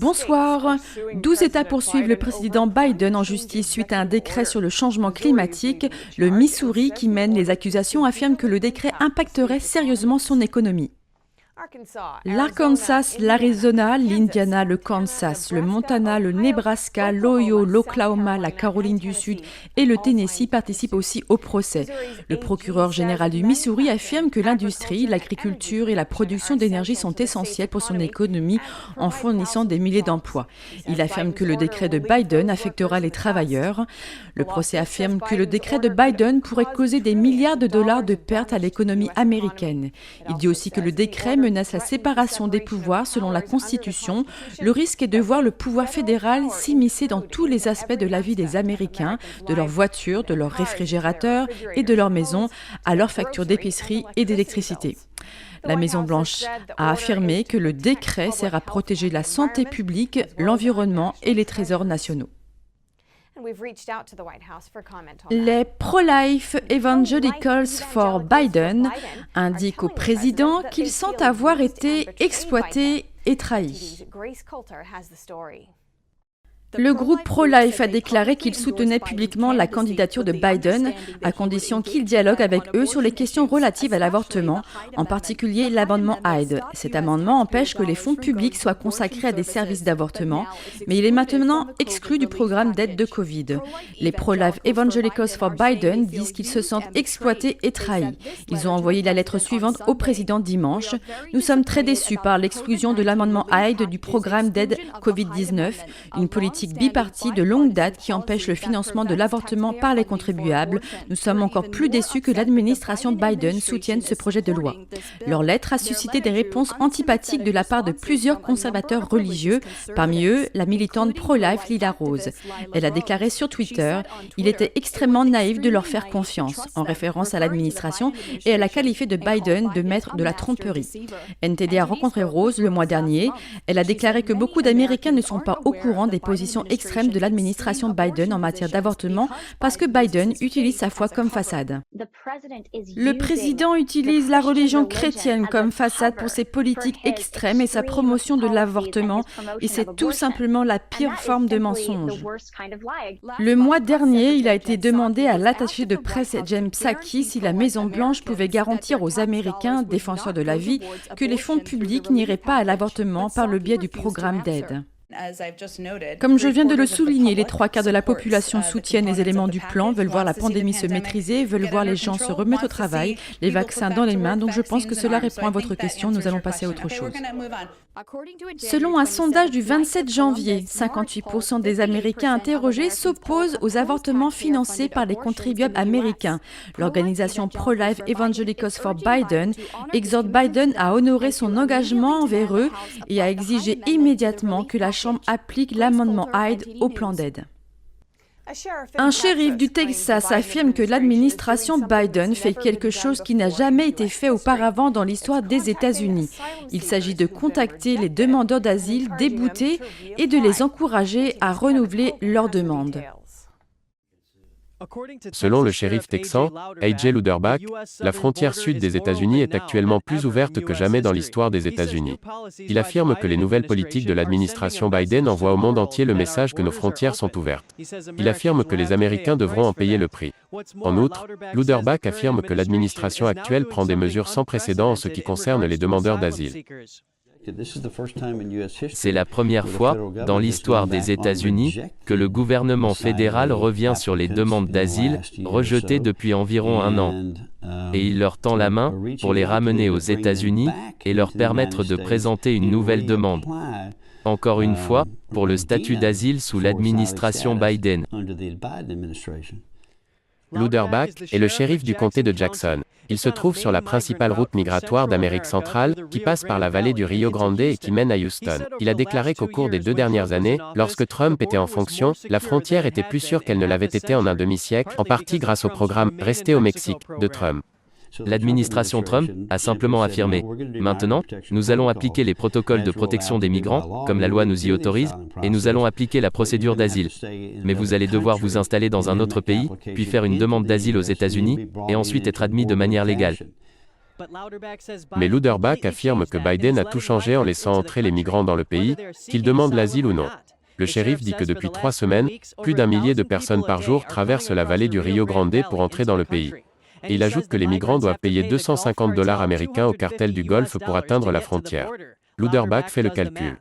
Bonsoir. 12 États poursuivent le président Biden en justice suite à un décret sur le changement climatique. Le Missouri, qui mène les accusations, affirme que le décret impacterait sérieusement son économie. L'Arkansas, l'Arizona, l'Indiana, le Kansas, le Montana, le Nebraska, l'Ohio, l'Oklahoma, la Caroline du Sud et le Tennessee participent aussi au procès. Le procureur général du Missouri affirme que l'industrie, l'agriculture et la production d'énergie sont essentielles pour son économie en fournissant des milliers d'emplois. Il affirme que le décret de Biden affectera les travailleurs. Le procès affirme que le décret de Biden pourrait causer des milliards de dollars de pertes à l'économie américaine. Il dit aussi que le décret menace la séparation des pouvoirs selon la Constitution. Le risque est de voir le pouvoir fédéral s'immiscer dans tous les aspects de la vie des Américains, de leurs voitures, de leurs réfrigérateurs et de leurs maisons, à leurs factures d'épicerie et d'électricité. La Maison-Blanche a affirmé que le décret sert à protéger la santé publique, l'environnement et les trésors nationaux. Les pro-life Evangelicals for Biden indiquent au président qu'ils sentent avoir été exploités et trahis. Le groupe pro-life a déclaré qu'il soutenait publiquement la candidature de Biden, à condition qu'il dialogue avec eux sur les questions relatives à l'avortement, en particulier l'amendement Hyde. Cet amendement empêche que les fonds publics soient consacrés à des services d'avortement, mais il est maintenant exclu du programme d'aide de Covid. Les pro-life Evangelicals for Biden disent qu'ils se sentent exploités et trahis. Ils ont envoyé la lettre suivante au président dimanche. « Nous sommes très déçus par l'exclusion de l'amendement Hyde du programme d'aide Covid-19, une politique bipartie de longue date qui empêche le financement de l'avortement par les contribuables. Nous sommes encore plus déçus que l'administration Biden soutienne ce projet de loi. Leur lettre a suscité des réponses antipathiques de la part de plusieurs conservateurs religieux, parmi eux la militante pro-life Lila Rose. Elle a déclaré sur Twitter « Il était extrêmement naïf de leur faire confiance », en référence à l'administration, et elle a qualifié de Biden de maître de la tromperie. NTD a rencontré Rose le mois dernier. Elle a déclaré que beaucoup d'Américains ne sont pas au courant des positions extrême de l'administration Biden en matière d'avortement parce que Biden utilise sa foi comme façade. Le président utilise la religion chrétienne comme façade pour ses politiques extrêmes et sa promotion de l'avortement, et c'est tout simplement la pire forme de mensonge. Le mois dernier, il a été demandé à l'attaché de presse Jen Psaki si la Maison-Blanche pouvait garantir aux Américains, défenseurs de la vie, que les fonds publics n'iraient pas à l'avortement par le biais du programme d'aide. Comme je viens de le souligner, les 3/4 de la population soutiennent les éléments du plan, veulent voir la pandémie se maîtriser, veulent voir les gens se remettre au travail, les vaccins dans les mains. Donc je pense que cela répond à votre question. Nous allons passer à autre chose. Selon un sondage du 27 janvier, 58% des Américains interrogés s'opposent aux avortements financés par les contribuables américains. L'organisation pro-life Evangelicals for Biden exhorte Biden à honorer son engagement envers eux et à exiger immédiatement que la Chambre applique l'amendement Hyde au plan d'aide. Un shérif du Texas affirme que l'administration Biden fait quelque chose qui n'a jamais été fait auparavant dans l'histoire des États-Unis. Il s'agit de contacter les demandeurs d'asile déboutés et de les encourager à renouveler leurs demandes. Selon le shérif texan, A.J. Louderback, la frontière sud des États-Unis est actuellement plus ouverte que jamais dans l'histoire des États-Unis. Il affirme que les nouvelles politiques de l'administration Biden envoient au monde entier le message que nos frontières sont ouvertes. Il affirme que les Américains devront en payer le prix. En outre, Louderback affirme que l'administration actuelle prend des mesures sans précédent en ce qui concerne les demandeurs d'asile. C'est la première fois, dans l'histoire des États-Unis, que le gouvernement fédéral revient sur les demandes d'asile, rejetées depuis environ un an. Et il leur tend la main, pour les ramener aux États-Unis, et leur permettre de présenter une nouvelle demande. Encore une fois, pour le statut d'asile sous l'administration Biden. Louderback est le shérif du comté de Jackson. Il se trouve sur la principale route migratoire d'Amérique centrale, qui passe par la vallée du Rio Grande et qui mène à Houston. Il a déclaré qu'au cours des 2 dernières années, lorsque Trump était en fonction, la frontière était plus sûre qu'elle ne l'avait été en un demi-siècle, en partie grâce au programme « Restez au Mexique » de Trump. L'administration Trump a simplement affirmé « Maintenant, nous allons appliquer les protocoles de protection des migrants, comme la loi nous y autorise, et nous allons appliquer la procédure d'asile. Mais vous allez devoir vous installer dans un autre pays, puis faire une demande d'asile aux États-Unis, et ensuite être admis de manière légale. » Mais Louderback affirme que Biden a tout changé en laissant entrer les migrants dans le pays, qu'ils demandent l'asile ou non. Le shérif dit que depuis 3 semaines, plus d'1 millier de personnes par jour traversent la vallée du Rio Grande pour entrer dans le pays. Et il ajoute que les migrants doivent payer 250 $ américains au cartel du Golfe pour atteindre la frontière. Louderback fait le calcul.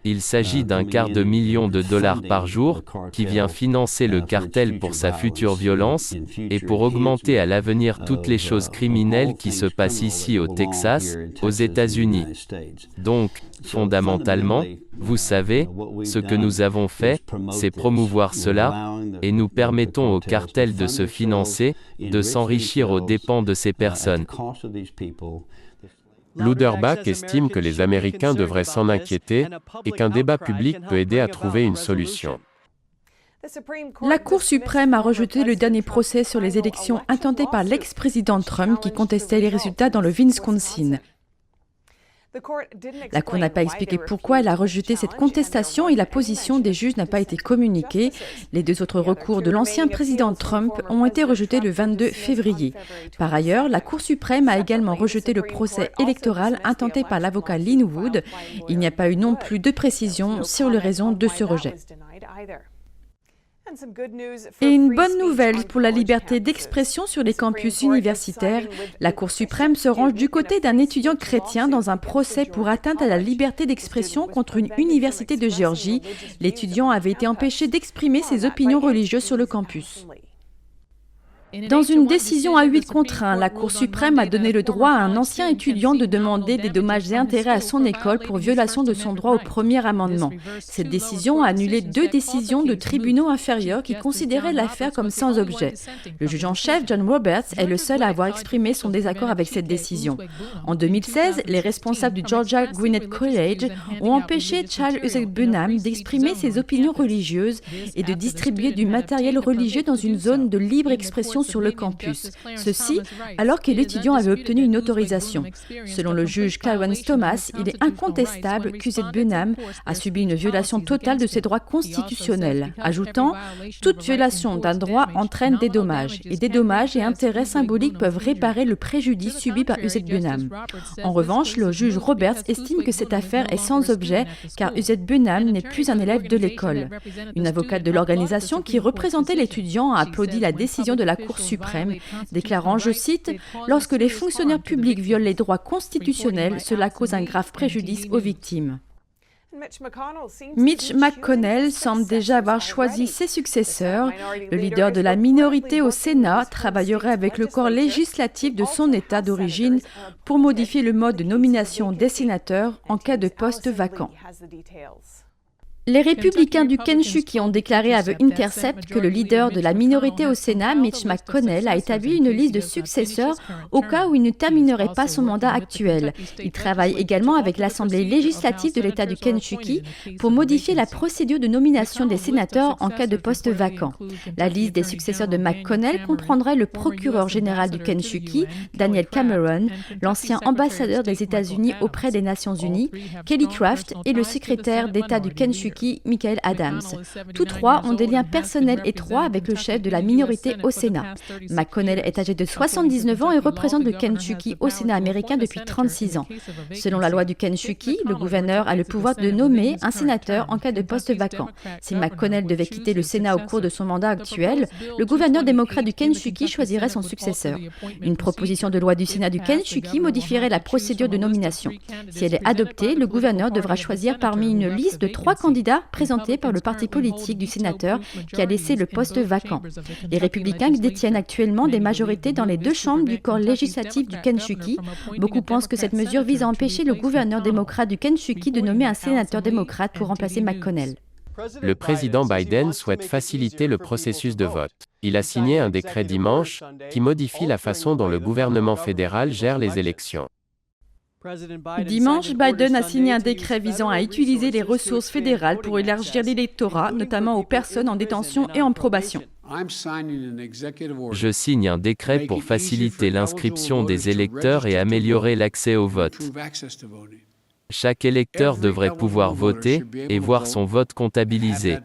Il s'agit d'un $250 000 par jour, qui vient financer le cartel pour sa future violence, et pour augmenter à l'avenir toutes les choses criminelles qui se passent ici au Texas, aux États-Unis. Donc, fondamentalement, vous savez, ce que nous avons fait, c'est promouvoir cela, et nous permettons au cartel de se financer, de s'enrichir aux dépens de ces personnes. Louderback estime que les Américains devraient s'en inquiéter et qu'un débat public peut aider à trouver une solution. La Cour suprême a rejeté le dernier procès sur les élections intentées par l'ex-président Trump qui contestait les résultats dans le Wisconsin. La Cour n'a pas expliqué pourquoi elle a rejeté cette contestation et la position des juges n'a pas été communiquée. Les 2 autres recours de l'ancien président Trump ont été rejetés le 22 février. Par ailleurs, la Cour suprême a également rejeté le procès électoral intenté par l'avocat Lin Wood. Il n'y a pas eu non plus de précision sur les raisons de ce rejet. Et une bonne nouvelle pour la liberté d'expression sur les campus universitaires. La Cour suprême se range du côté d'un étudiant chrétien dans un procès pour atteinte à la liberté d'expression contre une université de Géorgie. L'étudiant avait été empêché d'exprimer ses opinions religieuses sur le campus. Dans une décision à 8 contre 1, la Cour suprême a donné le droit à un ancien étudiant de demander des dommages et intérêts à son école pour violation de son droit au premier amendement. Cette décision a annulé 2 décisions de tribunaux inférieurs qui considéraient l'affaire comme sans objet. Le juge en chef, John Roberts, est le seul à avoir exprimé son désaccord avec cette décision. En 2016, les responsables du Georgia Gwinnett College ont empêché Charles Uzzell Bunham d'exprimer ses opinions religieuses et de distribuer du matériel religieux dans une zone de libre expression sur le campus. Ceci, alors que l'étudiant avait obtenu une autorisation. Selon le juge Clarence Thomas, il est incontestable qu'Uzzell Bunham a subi une violation totale de ses droits constitutionnels, ajoutant « Toute violation d'un droit entraîne des dommages, et des dommages et intérêts symboliques peuvent réparer le préjudice subi par Uzzell Bunham. » En revanche, le juge Roberts estime que cette affaire est sans objet car Uzzell Bunham n'est plus un élève de l'école. Une avocate de l'organisation qui représentait l'étudiant a applaudi la décision de la Cour suprême, déclarant, je cite, « Lorsque les fonctionnaires publics violent les droits constitutionnels, cela cause un grave préjudice aux victimes. » Mitch McConnell semble déjà avoir choisi ses successeurs. Le leader de la minorité au Sénat travaillerait avec le corps législatif de son État d'origine pour modifier le mode de nomination des sénateurs en cas de poste vacant. Les républicains du Kentucky ont déclaré à The Intercept que le leader de la minorité au Sénat, Mitch McConnell, a établi une liste de successeurs au cas où il ne terminerait pas son mandat actuel. Il travaille également avec l'Assemblée législative de l'État du Kentucky pour modifier la procédure de nomination des sénateurs en cas de poste vacant. La liste des successeurs de McConnell comprendrait le procureur général du Kentucky, Daniel Cameron, l'ancien ambassadeur des États-Unis auprès des Nations Unies, Kelly Craft et le secrétaire d'État du Kentucky, Michael Adams. Tous 3 ont des liens personnels étroits avec le chef de la minorité au Sénat. McConnell est âgé de 79 ans et représente le Kentucky au Sénat américain depuis 36 ans. Selon la loi du Kentucky, le gouverneur a le pouvoir de nommer un sénateur en cas de poste vacant. Si McConnell devait quitter le Sénat au cours de son mandat actuel, le gouverneur démocrate du Kentucky choisirait son successeur. Une proposition de loi du Sénat du Kentucky modifierait la procédure de nomination. Si elle est adoptée, le gouverneur devra choisir parmi une liste de 3 candidats présenté par le parti politique du sénateur qui a laissé le poste vacant. Les républicains détiennent actuellement des majorités dans les 2 chambres du corps législatif du Kentucky. Beaucoup pensent que cette mesure vise à empêcher le gouverneur démocrate du Kentucky de nommer un sénateur démocrate pour remplacer McConnell. Le président Biden souhaite faciliter le processus de vote. Il a signé un décret dimanche qui modifie la façon dont le gouvernement fédéral gère les élections. Dimanche, Biden a signé un décret visant à utiliser les ressources fédérales pour élargir l'électorat, notamment aux personnes en détention et en probation. Je signe un décret pour faciliter l'inscription des électeurs et améliorer l'accès au vote. Chaque électeur devrait pouvoir voter et voir son vote comptabilisé.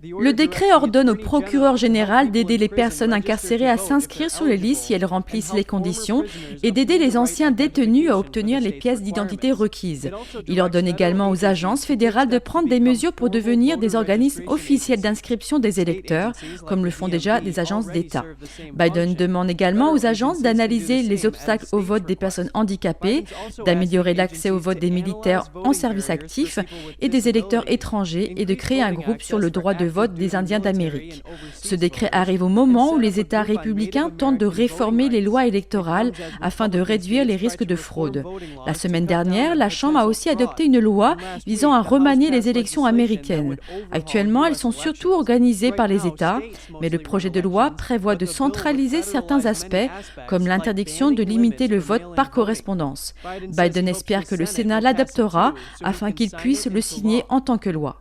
Le décret ordonne au procureur général d'aider les personnes incarcérées à s'inscrire sur les listes si elles remplissent les conditions et d'aider les anciens détenus à obtenir les pièces d'identité requises. Il ordonne également aux agences fédérales de prendre des mesures pour devenir des organismes officiels d'inscription des électeurs, comme le font déjà des agences d'État. Biden demande également aux agences d'analyser les obstacles au vote des personnes handicapées, d'améliorer l'accès au vote des militaires en service actif et des électeurs étrangers et de créer un groupe sur le droit de vote des Indiens d'Amérique. Ce décret arrive au moment où les États républicains tentent de réformer les lois électorales afin de réduire les risques de fraude. La semaine dernière, la Chambre a aussi adopté une loi visant à remanier les élections américaines. Actuellement, elles sont surtout organisées par les États, mais le projet de loi prévoit de centraliser certains aspects, comme l'interdiction de limiter le vote par correspondance. Biden espère que le Sénat l'adoptera afin qu'il puisse le signer en tant que loi.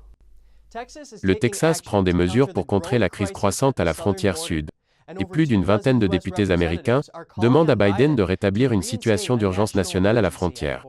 Le Texas prend des mesures pour contrer la crise croissante à la frontière sud. Et plus d'une vingtaine de députés américains demandent à Biden de rétablir une situation d'urgence nationale à la frontière.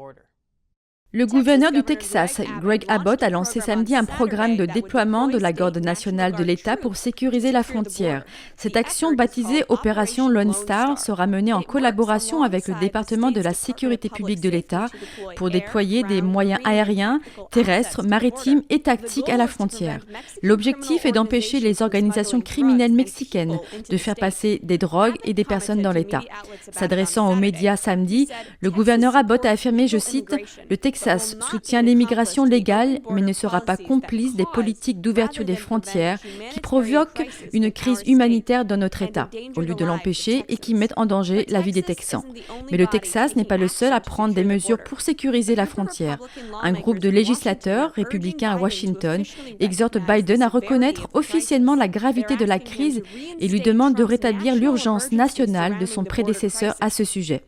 Le gouverneur du Texas, Greg Abbott, a lancé samedi un programme de déploiement de la Garde nationale de l'État pour sécuriser la frontière. Cette action, baptisée Opération Lone Star, sera menée en collaboration avec le département de la sécurité publique de l'État pour déployer des moyens aériens, terrestres, maritimes et tactiques à la frontière. L'objectif est d'empêcher les organisations criminelles mexicaines de faire passer des drogues et des personnes dans l'État. S'adressant aux médias samedi, le gouverneur Abbott a affirmé, je cite, « Le Texas soutient l'immigration légale, mais ne sera pas complice des politiques d'ouverture des frontières qui provoquent une crise humanitaire dans notre État, au lieu de l'empêcher et qui mettent en danger la vie des Texans. Mais le Texas n'est pas le seul à prendre des mesures pour sécuriser la frontière. Un groupe de législateurs républicains à Washington exhorte Biden à reconnaître officiellement la gravité de la crise et lui demande de rétablir l'urgence nationale de son prédécesseur à ce sujet.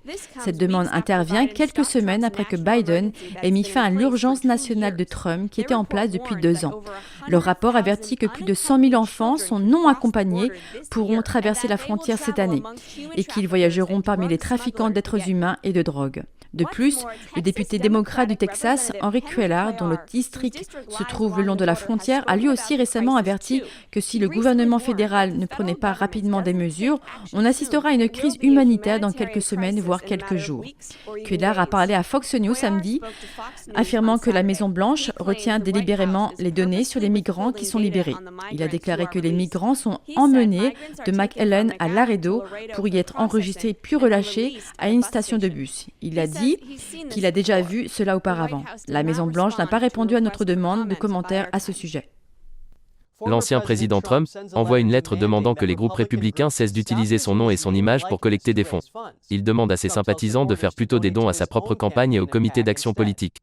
Cette demande intervient quelques semaines après que Biden ait mis fin à l'urgence nationale de Trump qui était en place depuis 2 ans. Le rapport avertit que plus de 100 000 enfants sont non accompagnés pourront traverser la frontière cette année et qu'ils voyageront parmi les trafiquants d'êtres humains et de drogue. De plus, le député démocrate du Texas, Henry Cuellar, dont le district se trouve le long de la frontière, a lui aussi récemment averti que si le gouvernement fédéral ne prenait pas rapidement des mesures, on assistera à une crise humanitaire dans quelques semaines, voire quelques jours. Cuellar a parlé à Fox News samedi, affirmant que la Maison-Blanche retient délibérément les données sur les migrants qui sont libérés. Il a déclaré que les migrants sont emmenés de McAllen à Laredo pour y être enregistrés puis relâchés à une station de bus. Il a dit qu'il a déjà vu cela auparavant. La Maison-Blanche n'a pas répondu à notre demande de commentaires à ce sujet. L'ancien président Trump envoie une lettre demandant que les groupes républicains cessent d'utiliser son nom et son image pour collecter des fonds. Il demande à ses sympathisants de faire plutôt des dons à sa propre campagne et au comité d'action politique.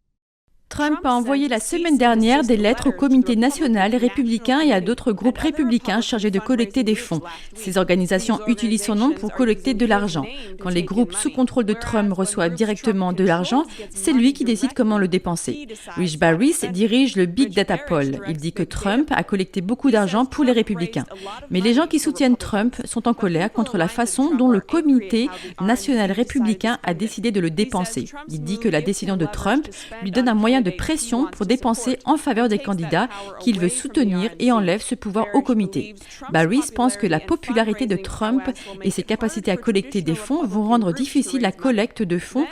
Trump a envoyé la semaine dernière des lettres au comité national républicain et à d'autres groupes républicains chargés de collecter des fonds. Ces organisations utilisent son nom pour collecter de l'argent. Quand les groupes sous contrôle de Trump reçoivent directement de l'argent, c'est lui qui décide comment le dépenser. Rich Barris dirige le Big Data Poll. Il dit que Trump a collecté beaucoup d'argent pour les républicains. Mais les gens qui soutiennent Trump sont en colère contre la façon dont le comité national républicain a décidé de le dépenser. Il dit que la décision de Trump lui donne un moyen de pression pour dépenser en faveur des candidats qu'il veut soutenir et enlève ce pouvoir au comité. Barris pense que la popularité de Trump et ses capacités à collecter des fonds vont rendre difficile la collecte de fonds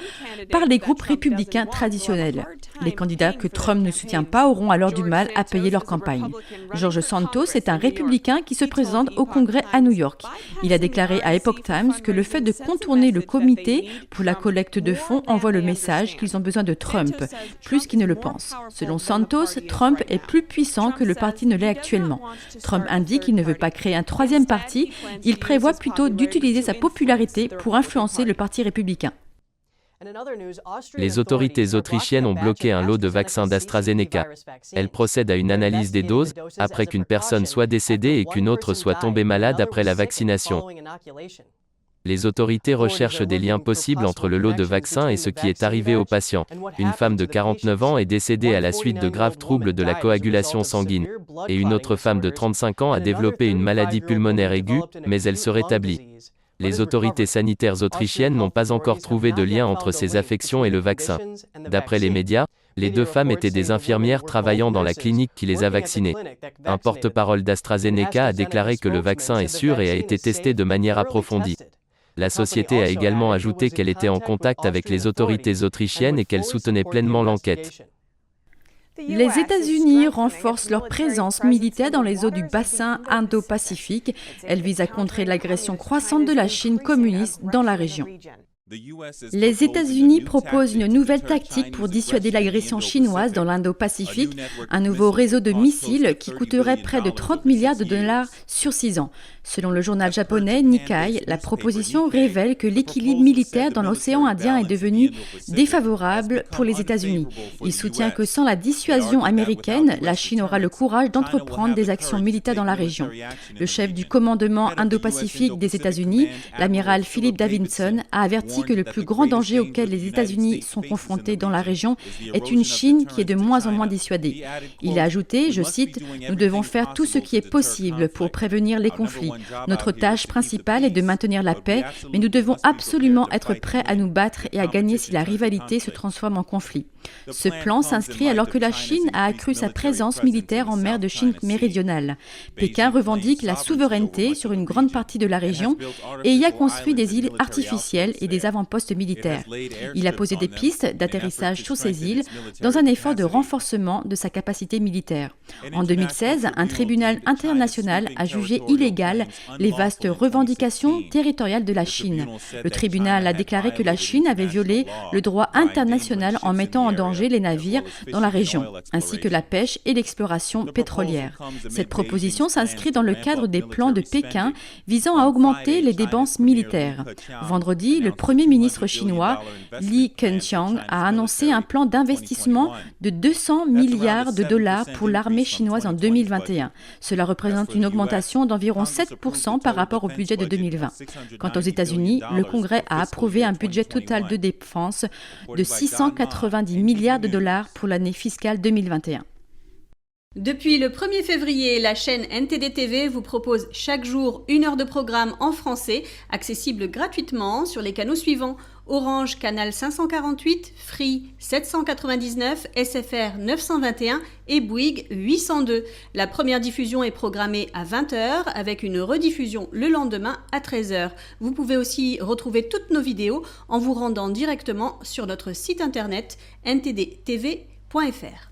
par les groupes républicains traditionnels. Les candidats que Trump ne soutient pas auront alors du mal à payer leur campagne. George Santos est un républicain qui se présente au Congrès à New York. Il a déclaré à Epoch Times que le fait de contourner le comité pour la collecte de fonds envoie le message qu'ils ont besoin de Trump, plus qu'ils ne le pensent. Selon Santos, Trump est plus puissant que le parti ne l'est actuellement. Trump indique qu'il ne veut pas créer un troisième parti, il prévoit plutôt d'utiliser sa popularité pour influencer le parti républicain. Les autorités autrichiennes ont bloqué un lot de vaccins d'AstraZeneca. Elles procèdent à une analyse des doses, après qu'une personne soit décédée et qu'une autre soit tombée malade après la vaccination. Les autorités recherchent des liens possibles entre le lot de vaccins et ce qui est arrivé aux patients. Une femme de 49 ans est décédée à la suite de graves troubles de la coagulation sanguine. Et une autre femme de 35 ans a développé une maladie pulmonaire aiguë, mais elle se rétablit. Les autorités sanitaires autrichiennes n'ont pas encore trouvé de lien entre ces affections et le vaccin. D'après les médias, les deux femmes étaient des infirmières travaillant dans la clinique qui les a vaccinées. Un porte-parole d'AstraZeneca a déclaré que le vaccin est sûr et a été testé de manière approfondie. La société a également ajouté qu'elle était en contact avec les autorités autrichiennes et qu'elle soutenait pleinement l'enquête. Les États-Unis renforcent leur présence militaire dans les eaux du bassin Indo-Pacifique. Elle vise à contrer l'agression croissante de la Chine communiste dans la région. Les États-Unis proposent une nouvelle tactique pour dissuader l'agression chinoise dans l'Indo-Pacifique, un nouveau réseau de missiles qui coûterait près de 30 milliards de dollars sur 6 ans. Selon le journal japonais Nikkei, la proposition révèle que l'équilibre militaire dans l'océan Indien est devenu défavorable pour les États-Unis. Il soutient que sans la dissuasion américaine, la Chine aura le courage d'entreprendre des actions militaires dans la région. Le chef du commandement Indo-Pacifique des États-Unis, l'amiral Philip Davidson, a averti que le plus grand danger auquel les États-Unis sont confrontés dans la région est une Chine qui est de moins en moins dissuadée. Il a ajouté, je cite, « Nous devons faire tout ce qui est possible pour prévenir les conflits. Notre tâche principale est de maintenir la paix, mais nous devons absolument être prêts à nous battre et à gagner si la rivalité se transforme en conflit. » Ce plan s'inscrit alors que la Chine a accru sa présence militaire en mer de Chine méridionale. Pékin revendique la souveraineté sur une grande partie de la région et y a construit des îles artificielles et des avant-postes militaires. Il a posé des pistes d'atterrissage sur ces îles dans un effort de renforcement de sa capacité militaire. En 2016, un tribunal international a jugé illégal les vastes revendications territoriales de la Chine. Le tribunal a déclaré que la Chine avait violé le droit international en mettant en danger les navires dans la région, ainsi que la pêche et l'exploration pétrolière. Cette proposition s'inscrit dans le cadre des plans de Pékin visant à augmenter les dépenses militaires. Vendredi, le Premier ministre chinois, Li Keqiang, a annoncé un plan d'investissement de 200 milliards de dollars pour l'armée chinoise en 2021. Cela représente une augmentation d'environ 7% par rapport au budget de 2020. Quant aux États-Unis, le Congrès a approuvé un budget total de défense de 690 milliards de dollars pour l'année fiscale 2021. Depuis le 1er février, la chaîne NTD TV vous propose chaque jour 1 heure de programme en français, accessible gratuitement sur les canaux suivants: Orange canal 548, Free 799, SFR 921 et Bouygues 802. La première diffusion est programmée à 20h avec une rediffusion le lendemain à 13h. Vous pouvez aussi retrouver toutes nos vidéos en vous rendant directement sur notre site internet ntdtv.fr.